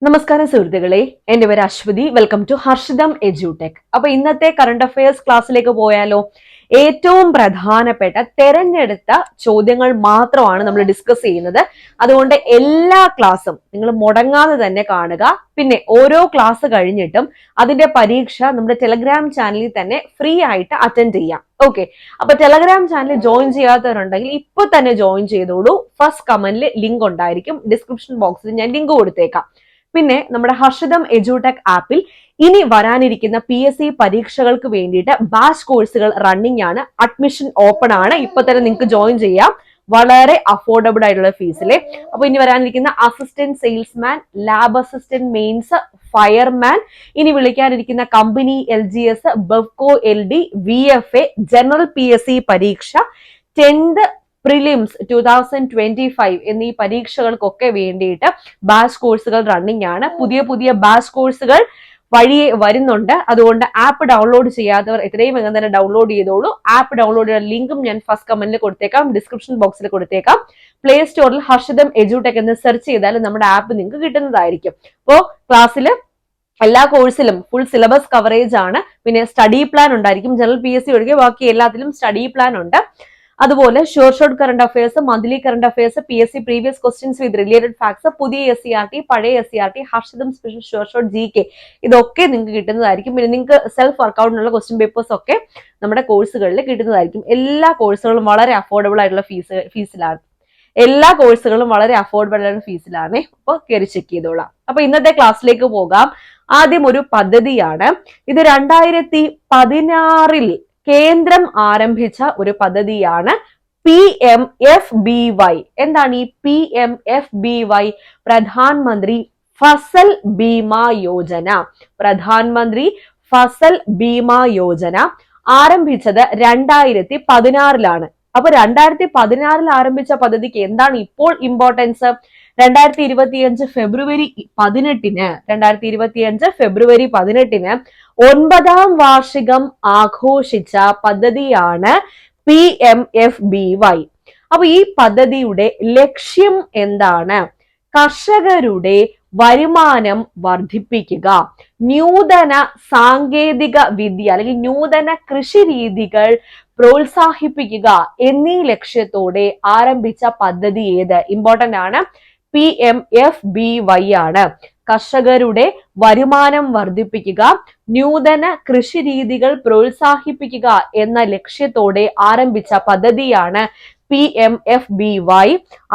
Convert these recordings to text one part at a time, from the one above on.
നമസ്കാരം സുഹൃത്തുക്കളെ, എന്റെ പേര് Aswathi. Welcome to Harshitham edutech. അപ്പൊ ഇന്നത്തെ കറണ്ട് അഫയേഴ്സ് ക്ലാസ്സിലേക്ക് പോയാലോ? ഏറ്റവും പ്രധാനപ്പെട്ട തെരഞ്ഞെടുത്ത ചോദ്യങ്ങൾ മാത്രമാണ് നമ്മൾ ഡിസ്കസ് ചെയ്യുന്നത്. അതുകൊണ്ട് എല്ലാ ക്ലാസ്സും നിങ്ങൾ മുടങ്ങാതെ തന്നെ കാണുക. പിന്നെ ഓരോ ക്ലാസ് കഴിഞ്ഞിട്ടും അതിന്റെ പരീക്ഷ നമ്മുടെ ടെലഗ്രാം ചാനലിൽ തന്നെ ഫ്രീ ആയിട്ട് അറ്റൻഡ് ചെയ്യാം. ഓക്കെ, അപ്പൊ ടെലഗ്രാം ചാനൽ ജോയിൻ ചെയ്യാത്തവരുണ്ടെങ്കിൽ ഇപ്പൊ തന്നെ ജോയിൻ ചെയ്തോളൂ. ഫസ്റ്റ് കമന്റിൽ ലിങ്ക് ഉണ്ടായിരിക്കും, ഡിസ്ക്രിപ്ഷൻ ബോക്സിൽ ഞാൻ ലിങ്ക് കൊടുത്തേക്കാം. പിന്നെ നമ്മുടെ ഹർഷിതം എഡ്യൂടെക് ആപ്പിൽ ഇനി വരാനിരിക്കുന്ന PSC പരീക്ഷകൾക്ക് വേണ്ടിയിട്ട് ബാച്ച് കോഴ്സുകൾ റണ്ണിംഗ് ആണ്. അഡ്മിഷൻ ഓപ്പൺ ആണ്. ഇപ്പൊ തന്നെ നിങ്ങൾക്ക് ജോയിൻ ചെയ്യാം, വളരെ അഫോർഡബിൾ ആയിട്ടുള്ള ഫീസിലെ. അപ്പൊ ഇനി വരാനിരിക്കുന്ന assistant salesman, lab assistant mains, fireman, ഇനി വിളിക്കാനിരിക്കുന്ന company LGS, Bevco LD, VFA, general PSC പരീക്ഷ, 10th പ്രിലിംസ് 2025 എന്നീ പരീക്ഷകൾക്കൊക്കെ വേണ്ടിയിട്ട് ബാച്ച് കോഴ്സുകൾ റണ്ണിംഗ് ആണ്. പുതിയ ബാച്ച് കോഴ്സുകൾ വഴിയെ വരുന്നുണ്ട്. അതുകൊണ്ട് ആപ്പ് ഡൗൺലോഡ് ചെയ്യാത്തവർ എത്രയും വേഗം തന്നെ ഡൗൺലോഡ് ചെയ്തോളൂ. ആപ്പ് ഡൗൺലോഡ് ചെയ്യുന്ന ലിങ്കും ഞാൻ ഫസ്റ്റ് കമന്റിൽ കൊടുത്തേക്കാം, ഡിസ്ക്രിപ്ഷൻ ബോക്സിൽ കൊടുത്തേക്കാം. പ്ലേ സ്റ്റോറിൽ ഹർഷിതം എഡ്യൂടെക് എന്ന് സെർച്ച് ചെയ്താൽ നമ്മുടെ ആപ്പ് നിങ്ങൾക്ക് കിട്ടുന്നതായിരിക്കും. അപ്പോൾ ക്ലാസ്സിൽ എല്ലാ കോഴ്സിലും ഫുൾ സിലബസ് കവറേജ് ആണ്. പിന്നെ സ്റ്റഡി പ്ലാൻ ഉണ്ടായിരിക്കും. ജനറൽ PSC ഒഴികെ ബാക്കി എല്ലാത്തിലും സ്റ്റഡി പ്ലാൻ ഉണ്ട്. അതുപോലെ short current affairs, monthly current affairs, PSC previous questions with related facts, പുതിയ SCRT, പഴയ SCRT, Harshitham special short GK, ഇതൊക്കെ നിങ്ങൾക്ക് കിട്ടുന്നതായിരിക്കും. പിന്നെ നിങ്ങൾക്ക് സെൽഫ് വർക്കൗട്ടിനുള്ള ക്വസ്റ്റ്യൻ പേപ്പേഴ്സ് ഒക്കെ നമ്മുടെ കോഴ്സുകളിൽ കിട്ടുന്നതായിരിക്കും. എല്ലാ കോഴ്സുകളും വളരെ അഫോർഡബിൾ ആയിട്ടുള്ള ഫീസിലാണ്. എല്ലാ കോഴ്സുകളും വളരെ അഫോർഡബിൾ ആയിട്ടുള്ള ഫീസിലാണ്. അപ്പോൾ കയറി ചെക്ക് ചെയ്തോളാം. അപ്പൊ ഇന്നത്തെ ക്ലാസ്സിലേക്ക് പോകാം. ആദ്യം ഒരു പദ്ധതിയാണ്. ഇത് 2016 കേന്ദ്രം ആരംഭിച്ച ഒരു പദ്ധതിയാണ് PMFBY. എന്താണ് ഈ PMFBY? പ്രധാനമന്ത്രി ഫസൽ ബീമ യോജന. പ്രധാനമന്ത്രി ഫസൽ ബീമ യോജന ആരംഭിച്ചത് 2016 അപ്പൊ 2016 ആരംഭിച്ച പദ്ധതിക്ക് എന്താണ് ഇപ്പോൾ ഇമ്പോർട്ടൻസ്? 2025 ഫെബ്രുവരി 18 9ാം വാർഷികം ആഘോഷിച്ച പദ്ധതിയാണ് PMFBY. അപ്പൊ ഈ പദ്ധതിയുടെ ലക്ഷ്യം എന്താണ്? കർഷകരുടെ വരുമാനം വർദ്ധിപ്പിക്കുക, നൂതന സാങ്കേതിക വിദ്യ അല്ലെങ്കിൽ നൂതന കൃഷി രീതികൾ പ്രോത്സാഹിപ്പിക്കുക എന്നീ ലക്ഷ്യത്തോടെ ആരംഭിച്ച പദ്ധതി ഏത്? ഇമ്പോർട്ടന്റ് ആണ്. PMFBY ആണ്. കർഷകരുടെ വരുമാനം വർദ്ധിപ്പിക്കുക, നൂതന കൃഷി രീതികൾ പ്രോത്സാഹിപ്പിക്കുക എന്ന ലക്ഷ്യത്തോടെ ആരംഭിച്ച പദ്ധതിയാണ് PMFBY.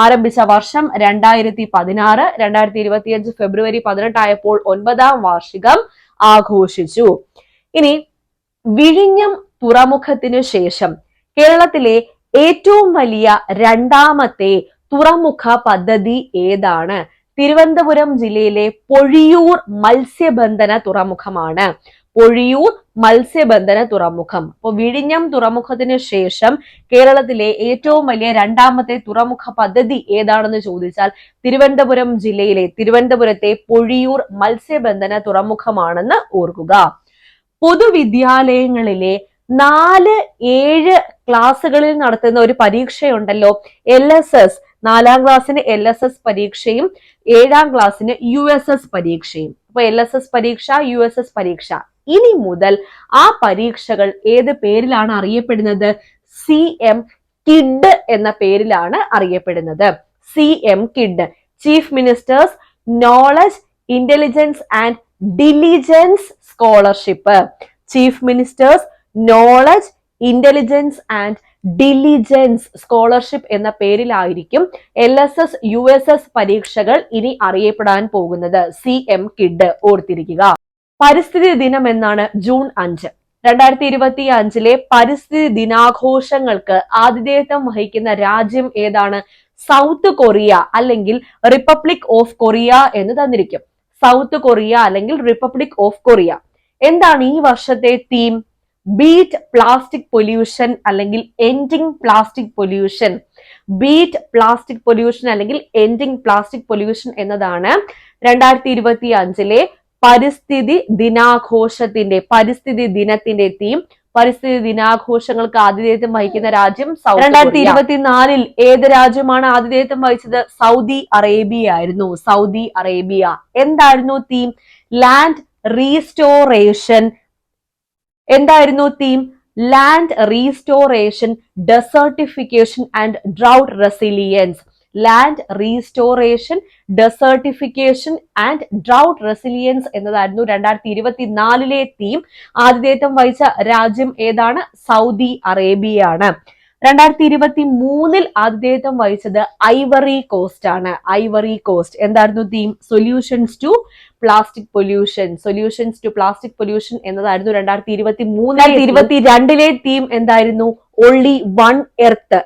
ആരംഭിച്ച വർഷം 2016. 2025 ഫെബ്രുവരി 18 ആയപ്പോൾ 9ാം വാർഷികം ആഘോഷിച്ചു. ഇനി വിഴിഞ്ഞം തുറമുഖത്തിനു ശേഷം കേരളത്തിലെ ഏറ്റവും വലിയ രണ്ടാമത്തെ തുറമുഖ പദ്ധതി ഏതാണ്? തിരുവനന്തപുരം ജില്ലയിലെ പൊഴിയൂർ മത്സ്യബന്ധന തുറമുഖമാണ്. പൊഴിയൂർ മത്സ്യബന്ധന തുറമുഖം. അപ്പോൾ വിഴിഞ്ഞം തുറമുഖത്തിന് ശേഷം കേരളത്തിലെ ഏറ്റവും വലിയ രണ്ടാമത്തെ തുറമുഖ പദ്ധതി ഏതാണെന്ന് ചോദിച്ചാൽ തിരുവനന്തപുരം ജില്ലയിലെ തിരുവനന്തപുരത്തെ പൊഴിയൂർ മത്സ്യബന്ധന തുറമുഖമാണെന്ന് ഓർക്കുക. പൊതുവിദ്യാലയങ്ങളിലെ 4-7 ക്ലാസ്സുകളിൽ നടത്തുന്ന ഒരു പരീക്ഷയുണ്ടല്ലോ, LSS. 4ാം ക്ലാസ്സിന് LSS പരീക്ഷയും 7ാം ക്ലാസ്സിന് USS പരീക്ഷയും. അപ്പൊ LSS പരീക്ഷ, USS പരീക്ഷ, ഇനി മുതൽ ആ പരീക്ഷകൾ ഏത് പേരിലാണ് അറിയപ്പെടുന്നത്? CM കിഡ് എന്ന പേരിലാണ് അറിയപ്പെടുന്നത്. CM kid, chief ministers knowledge intelligence and diligence scholarship. Chief ministers knowledge intelligence and diligence scholarship എന്ന പേരിലായിരിക്കും LSS USS പരീക്ഷകൾ ഇനി അറിയപ്പെടാൻ പോകുന്നത്. CM കിഡ് ഓർത്തിരിക്കുക. പരിസ്ഥിതി ദിനം എന്നാണ് ജൂൺ 5. 2025 പരിസ്ഥിതി ദിനാഘോഷങ്ങൾക്ക് ആതിഥേയത്വം വഹിക്കുന്ന രാജ്യം ഏതാണ്? സൗത്ത് കൊറിയ അല്ലെങ്കിൽ റിപ്പബ്ലിക് ഓഫ് കൊറിയ എന്ന് തന്നിരിക്കും. സൗത്ത് കൊറിയ അല്ലെങ്കിൽ റിപ്പബ്ലിക് ഓഫ് കൊറിയ. എന്താണ് ഈ വർഷത്തെ തീം? ബീറ്റ് പ്ലാസ്റ്റിക് പൊല്യൂഷൻ അല്ലെങ്കിൽ ending plastic pollution. Beat plastic pollution അല്ലെങ്കിൽ എൻഡിങ് പ്ലാസ്റ്റിക് പൊല്യൂഷൻ എന്നതാണ് 2025 പരിസ്ഥിതി ദിനത്തിന്റെ തീം. പരിസ്ഥിതി ദിനാഘോഷങ്ങൾക്ക് ആതിഥേയത്വം വഹിക്കുന്ന രാജ്യം 2024 ഏത് രാജ്യമാണ് ആതിഥേയത്വം വഹിച്ചത്? സൗദി അറേബ്യ ആയിരുന്നു. Saudi Arabia. എന്തായിരുന്നു തീം? Land restoration. എന്തായിരുന്നു theme? Land restoration, desertification and drought resilience. Land restoration, desertification and drought resilience എന്നതായിരുന്നു 2024 തീം. ആതിഥേയത്വം വഹിച്ച രാജ്യം ഏതാണ്? സൗദി അറേബ്യ ആണ്. 2023 ആതിഥേയത്വം വഹിച്ചത് ഐവറി കോസ്റ്റ് ആണ്. Ivory Coast. എന്തായിരുന്നു theme? Solutions to plastic pollution. Solutions to plastic pollution എന്നതായിരുന്നു 2023. 2022 തീം എന്തായിരുന്നു? Only one earth.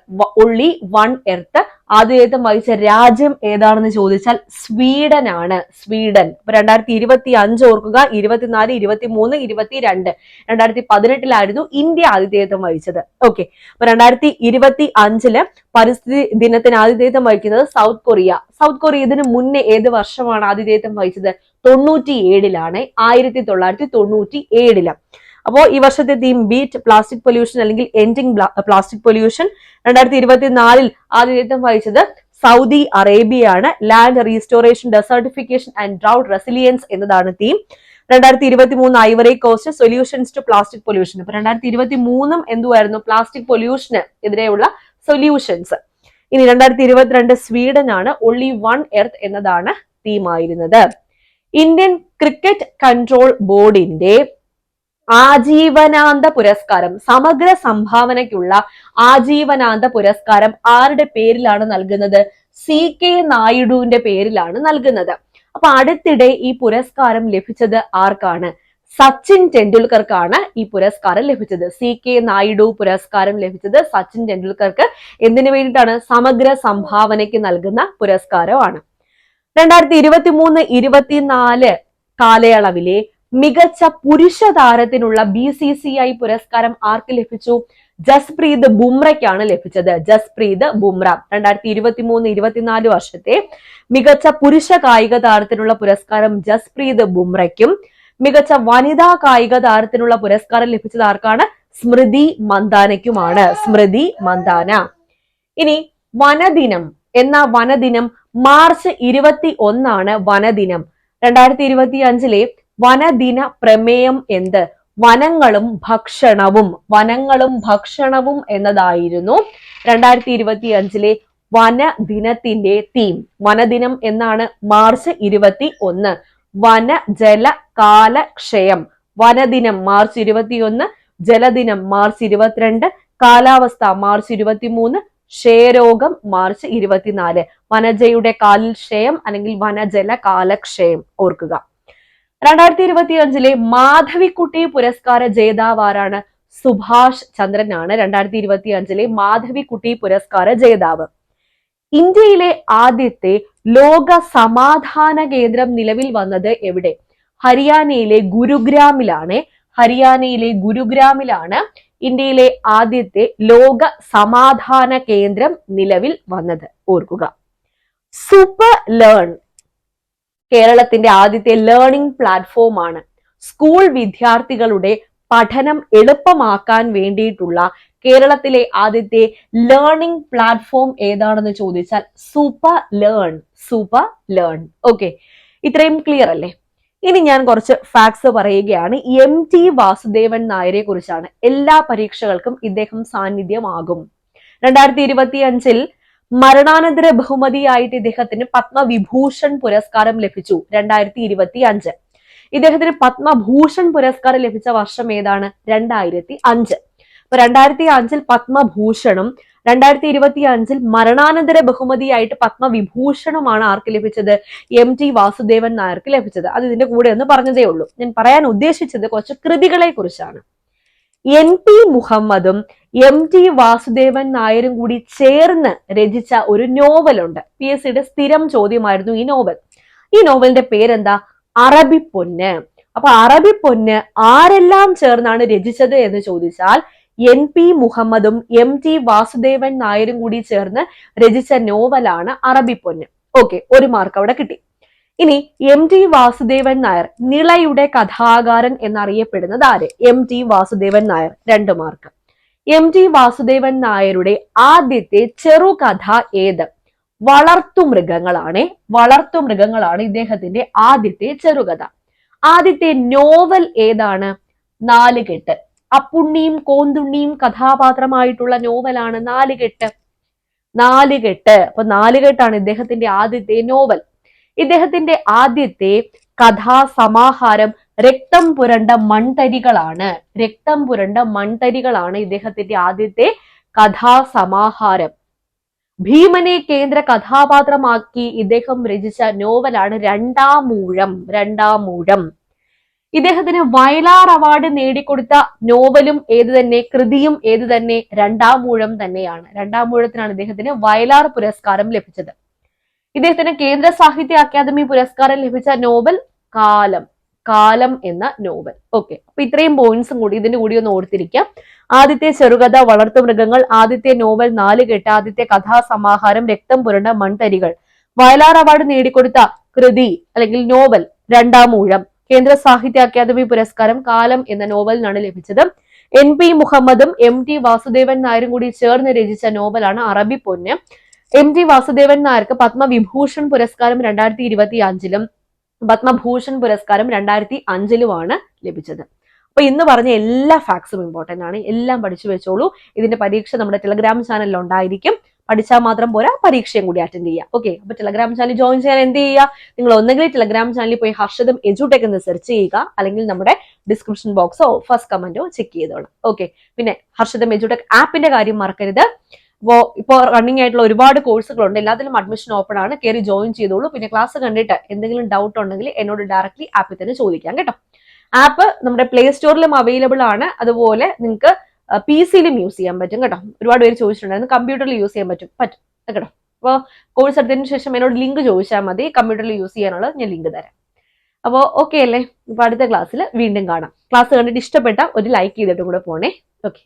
Only one earth. ആതിഥേയത്വം വഹിച്ച രാജ്യം ഏതാണെന്ന് ചോദിച്ചാൽ സ്വീഡൻ ആണ്. സ്വീഡൻ. 2025 ഓർക്കുക, 24, 23, 22. 2018 ഇന്ത്യ ആതിഥേയത്വം വഹിച്ചത്. ഓക്കെ. അപ്പൊ 2025 പരിസ്ഥിതി ദിനത്തിന് ആതിഥേയത്വം വഹിക്കുന്നത് സൗത്ത് കൊറിയ. സൗത്ത് കൊറിയ ഇതിന് മുന്നേ ഏത് വർഷമാണ് ആതിഥേയത്വം വഹിച്ചത്? 97 1997. അപ്പോ ഈ വർഷത്തെ തീം ബീറ്റ് പ്ലാസ്റ്റിക് പൊല്യൂഷൻ അല്ലെങ്കിൽ എൻഡിങ് പ്ലാസ്റ്റിക് പൊല്യൂഷൻ. 2024 ആതിഥേയത്വം വഹിച്ചത് സൗദി അറേബ്യ ആണ്. Land restoration, desertification and drought resilience എന്നതാണ് theme. 2023 Ivory Coast, solutions to plastic pollution. അപ്പൊ 2023 എന്തുവായിരുന്നു? പ്ലാസ്റ്റിക് പൊല്യൂഷന് എതിരെയുള്ള സൊല്യൂഷൻസ്. ഇനി 2022 സ്വീഡൻ ആണ്. ഒൺലി വൺ എർത്ത് എന്നതാണ് തീമായിരുന്നത്. ഇന്ത്യൻ ക്രിക്കറ്റ് കൺട്രോൾ ബോർഡിന്റെ ആജീവനാന്ത പുരസ്കാരം, സമഗ്ര സംഭാവനയ്ക്കുള്ള ആജീവനാന്ത പുരസ്കാരം ആരുടെ പേരിലാണ് നൽകുന്നത്? CK നായിഡുവിന്റെ പേരിലാണ് നൽകുന്നത്. അപ്പൊ അടുത്തിടെ ഈ പുരസ്കാരം ലഭിച്ചത് ആർക്കാണ്? സച്ചിൻ ടെണ്ടുൽക്കർക്കാണ് ഈ പുരസ്കാരം ലഭിച്ചത്. CK നായിഡു പുരസ്കാരം ലഭിച്ചത് സച്ചിൻ ടെണ്ടുൽക്കർക്ക്. എന്തിനു വേണ്ടിയിട്ടാണ്? സമഗ്ര സംഭാവനയ്ക്ക് നൽകുന്ന പുരസ്കാരമാണ്. 2023-24 കാലയളവിലെ മികച്ച പുരുഷ താരത്തിനുള്ള BCCI പുരസ്കാരം ആർക്ക് ലഭിച്ചു? ജസ്പ്രീത് ബുംറയ്ക്കാണ് ലഭിച്ചത്. ജസ്പ്രീത് ബുംറ. 2023-24 വർഷത്തെ മികച്ച പുരുഷ കായിക താരത്തിനുള്ള പുരസ്കാരം ജസ്പ്രീത് ബുംറയ്ക്കും മികച്ച വനിതാ കായിക താരത്തിനുള്ള പുരസ്കാരം ലഭിച്ചത് ആർക്കാണ്? സ്മൃതി മന്ദാനയ്ക്കുമാണ്. സ്മൃതി മന്ദാന. ഇനി വനദിനം എന്ന വനദിനം മാർച്ച് 21 വനദിനം. 2025 വനദിന പ്രമേയം എന്ത്? വനങ്ങളും ഭക്ഷണവും. വനങ്ങളും ഭക്ഷണവും എന്നതായിരുന്നു 2025 വനദിനത്തിന്റെ തീം. വനദിനം എന്നാണ് മാർച്ച് 21. വന ജല കാലക്ഷയം. വനദിനം മാർച്ച് 21, ജലദിനം മാർച്ച് 22, കാലാവസ്ഥ മാർച്ച് 23, ക്ഷയരോഗം മാർച്ച് 24. വനജയുടെ കാലിൽ ക്ഷയം അല്ലെങ്കിൽ വനജല കാലക്ഷയം ഓർക്കുക. 2025 മാധവിക്കുട്ടി പുരസ്കാര ജേതാവ് ആരാണ്? സുഭാഷ് ചന്ദ്രനാണ് 2025 മാധവിക്കുട്ടി പുരസ്കാര ജേതാവ്. ഇന്ത്യയിലെ ആദ്യത്തെ ലോക സമാധാന കേന്ദ്രം നിലവിൽ വന്നത് എവിടെ? ഹരിയാനയിലെ ഗുരുഗ്രാമിലാണ്. ഹരിയാനയിലെ ഗുരുഗ്രാമിലാണ് ഇന്ത്യയിലെ ആദ്യത്തെ ലോക സമാധാന കേന്ദ്രം നിലവിൽ വന്നത്. ഓർക്കുക. സൂപ്പർ ലേൺ കേരളത്തിന്റെ ആദ്യത്തെ ലേണിംഗ് പ്ലാറ്റ്ഫോം ആണ്. സ്കൂൾ വിദ്യാർത്ഥികളുടെ പഠനം എളുപ്പമാക്കാൻ വേണ്ടിയിട്ടുള്ള കേരളത്തിലെ ആദ്യത്തെ ലേണിംഗ് പ്ലാറ്റ്ഫോം ഏതാണെന്ന് ചോദിച്ചാൽ super learn. Super learn. Okay, ഇത്രയും ക്ലിയർ അല്ലേ? ഇനി ഞാൻ കുറച്ച് ഫാക്ട്സ് പറയുകയാണ്. MT വാസുദേവൻ നായരെ കുറിച്ചാണ്. എല്ലാ പരീക്ഷകൾക്കും ഇദ്ദേഹം സാന്നിധ്യമാകും. 2025 മരണാനന്തര ബഹുമതിയായിട്ട് ഇദ്ദേഹത്തിന് പത്മവിഭൂഷൺ പുരസ്കാരം ലഭിച്ചു. 2025 ഇദ്ദേഹത്തിന് പത്മഭൂഷൺ പുരസ്കാരം ലഭിച്ച വർഷം ഏതാണ്? 2005. അപ്പൊ 2005 പത്മഭൂഷണും 2025 മരണാനന്തര ബഹുമതിയായിട്ട് പത്മവിഭൂഷണുമാണ് ആർക്ക് ലഭിച്ചത്? MT വാസുദേവൻ നായർക്ക് ലഭിച്ചത്. അത് ഇതിന്റെ കൂടെ ഒന്ന് പറഞ്ഞതേ ഉള്ളൂ. ഞാൻ പറയാൻ ഉദ്ദേശിച്ചത് കുറച്ച് കൃതികളെ കുറിച്ചാണ്. NP മുഹമ്മദും MT വാസുദേവൻ നായരും കൂടി ചേർന്ന് രചിച്ച ഒരു നോവലുണ്ട്. PSCയുടെ സ്ഥിരം ചോദ്യമായിരുന്നു ഈ നോവൽ. ഈ നോവലിന്റെ പേരെന്താ? അറബിപ്പൊന്ന്. അപ്പൊ അറബിപ്പൊന്ന് ആരെല്ലാം ചേർന്നാണ് രചിച്ചത് എന്ന് ചോദിച്ചാൽ NP മുഹമ്മദും MT വാസുദേവൻ നായരും കൂടി ചേർന്ന് രചിച്ച നോവലാണ് അറബിപ്പൊന്ന്. ഓക്കെ, ഒരു മാർക്ക് അവിടെ കിട്ടി. ഇനി എം ടി വാസുദേവൻ നായർ, നിളയുടെ കഥാകാരൻ എന്നറിയപ്പെടുന്നത് ആര്? M T Vasudevan Nair, 2 mark. M T Vasudevan നായരുടെ ആദ്യത്തെ ചെറുകഥ ഏത്? വളർത്തുമൃഗങ്ങളാണ്. വളർത്തുമൃഗങ്ങളാണ് ഇദ്ദേഹത്തിന്റെ ആദ്യത്തെ ചെറുകഥ. ആദ്യത്തെ നോവൽ ഏതാണ്? നാലുകെട്ട്. അപ്പുണ്ണിയും കോന്തുണ്ണിയും കഥാപാത്രമായിട്ടുള്ള നോവലാണ് നാലുകെട്ട്. നാലുകെട്ട്. അപ്പൊ നാലുകെട്ടാണ് ഇദ്ദേഹത്തിന്റെ ആദ്യത്തെ നോവൽ. ഇദ്ദേഹത്തിന്റെ ആദ്യത്തെ കഥാസമാഹാരം രക്തം പുരണ്ട മൺതരികളാണ്. രക്തം പുരണ്ട മൺതരികളാണ് ഇദ്ദേഹത്തിന്റെ ആദ്യത്തെ കഥാസമാഹാരം. ഭീമനെ കേന്ദ്ര കഥാപാത്രമാക്കി ഇദ്ദേഹം രചിച്ച നോവലാണ് രണ്ടാമൂഴം. രണ്ടാമൂഴം. ഇദ്ദേഹത്തിന് വയലാർ അവാർഡ് നേടിക്കൊടുത്ത നോവലും ഏത് തന്നെ, കൃതിയും ഏത് തന്നെ? രണ്ടാമൂഴം തന്നെയാണ്. രണ്ടാമൂഴത്തിനാണ് ഇദ്ദേഹത്തിന് വയലാർ പുരസ്കാരം ലഭിച്ചത്. ഇദ്ദേഹത്തിന് കേന്ദ്ര സാഹിത്യ അക്കാദമി പുരസ്കാരം ലഭിച്ച നോവൽ കാലം. കാലം എന്ന നോവൽ. ഓക്കെ, അപ്പൊ ഇത്രയും പോയിന്റ്സും കൂടി ഇതിന്റെ കൂടി ഒന്ന് ഓർത്തിരിക്കാം. ആദ്യത്തെ ചെറുകഥ വളർത്തുമൃഗങ്ങൾ, ആദ്യത്തെ നോവൽ നാലുകെട്ട്, ആദ്യത്തെ കഥാസമാഹാരം രക്തം പുരണ്ട മൺതരികൾ, വയലാർ അവാർഡ് നേടിക്കൊടുത്ത കൃതി അല്ലെങ്കിൽ നോവൽ രണ്ടാമൂഴം, കേന്ദ്ര സാഹിത്യ അക്കാദമി പുരസ്കാരം കാലം എന്ന നോവലിനാണ് ലഭിച്ചത്. എൻ പി മുഹമ്മദും എം ടി വാസുദേവൻ നായരും കൂടി ചേർന്ന് രചിച്ച നോവലാണ് അറബി പൊന്ന്. എം ടി വാസുദേവൻ നായർക്ക് പത്മവിഭൂഷൺ പുരസ്കാരം 2025-ലും പത്മഭൂഷൺ പുരസ്കാരം 2005-ലുമാണ് ലഭിച്ചത്. അപ്പൊ ഇന്ന് പറഞ്ഞ എല്ലാ ഫാക്ട്സും ഇമ്പോർട്ടന്റ് ആണ്, എല്ലാം പഠിച്ചു വെച്ചോളൂ. ഇതിന്റെ പരീക്ഷ നമ്മുടെ ടെലഗ്രാം ചാനലിൽ ഉണ്ടായിരിക്കും. പഠിച്ചാൽ മാത്രം പോരാ, പരീക്ഷയും കൂടി അറ്റൻഡ് ചെയ്യുക. ഓക്കെ, അപ്പൊ ടെലഗ്രാം ചാനൽ ജോയിൻ ചെയ്യാൻ എന്ത് ചെയ്യുക? നിങ്ങൾ ഒന്നെങ്കിൽ ടെലഗ്രാം ചാനലിൽ പോയി ഹർഷദം എജുടെക് എന്ന് സെർച്ച് ചെയ്യുക, അല്ലെങ്കിൽ നമ്മുടെ ഡിസ്ക്രിപ്ഷൻ ബോക്സോ ഫസ്റ്റ് കമന്റോ ചെക്ക് ചെയ്തോളാം. ഓക്കെ, പിന്നെ ഹർഷദം എജുടെക് ആപ്പിന്റെ കാര്യം മറക്കരുത്. ഇപ്പോൾ റണ്ണിങ് ആയിട്ടുള്ള ഒരുപാട് കോഴ്സുകളുണ്ട്, എല്ലാത്തിലും അഡ്മിഷൻ ഓപ്പൺ ആണ്. കയറി ജോയിൻ ചെയ്തോളൂ. പിന്നെ ക്ലാസ് കണ്ടിട്ട് എന്തെങ്കിലും ഡൗട്ട് ഉണ്ടെങ്കിൽ എന്നോട് ഡയറക്ട്ലി ആപ്പിൽ തന്നെ ചോദിക്കാം കേട്ടോ. ആപ്പ് നമ്മുടെ പ്ലേ സ്റ്റോറിലും അവൈലബിൾ ആണ്. അതുപോലെ നിങ്ങൾക്ക് പി സിയിലും യൂസ് ചെയ്യാൻ പറ്റും കേട്ടോ. ഒരുപാട് പേര് ചോദിച്ചിട്ടുണ്ടായിരുന്നു, കമ്പ്യൂട്ടറിൽ യൂസ് ചെയ്യാൻ പറ്റും കേട്ടോ. അപ്പോൾ കോഴ്സ് എടുത്തതിന് ശേഷം എന്നോട് ലിങ്ക് ചോദിച്ചാൽ മതി, കമ്പ്യൂട്ടറിൽ യൂസ് ചെയ്യാനുള്ളത് ഞാൻ ലിങ്ക് തരാം. അപ്പോൾ ഓക്കെ അല്ലേ? ഇപ്പൊ അടുത്ത ക്ലാസ്സിൽ വീണ്ടും കാണാം. ക്ലാസ് കണ്ടിട്ട് ഇഷ്ടപ്പെട്ട ഒരു ലൈക്ക് ചെയ്തിട്ടും കൂടെ പോണേ. ഓക്കെ.